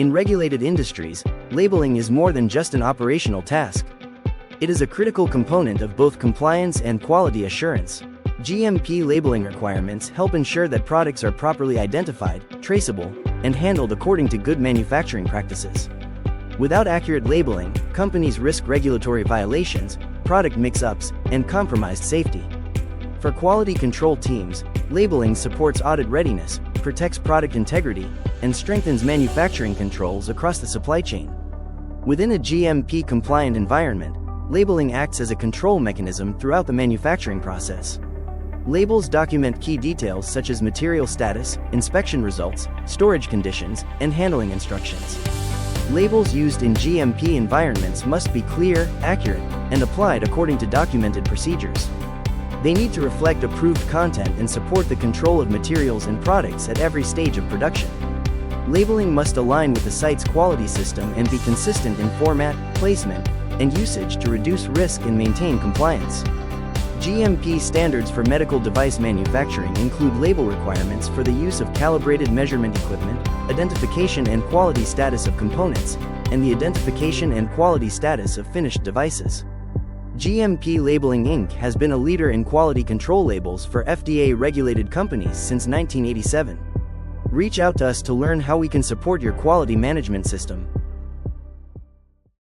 In regulated industries, labeling is more than just an operational task. It is a critical component of both compliance and quality assurance. GMP labeling requirements help ensure that products are properly identified, traceable, and handled according to good manufacturing practices. Without accurate labeling, companies risk regulatory violations, product mix-ups, and compromised safety. For quality control teams, labeling supports audit readiness, protects product integrity, and strengthens manufacturing controls across the supply chain. Within a GMP-compliant environment, labeling acts as a control mechanism throughout the manufacturing process. Labels document key details such as material status, inspection results, storage conditions, and handling instructions. Labels used in GMP environments must be clear, accurate, and applied according to documented procedures. They need to reflect approved content and support the control of materials and products at every stage of production. Labeling must align with the site's quality system and be consistent in format, placement, and usage to reduce risk and maintain compliance. GMP standards for medical device manufacturing include label requirements for the use of calibrated measurement equipment, identification and quality status of components, and the identification and quality status of finished devices. GMP Labeling Inc. has been a leader in quality control labels for FDA-regulated companies since 1987. Reach out to us to learn how we can support your quality management system.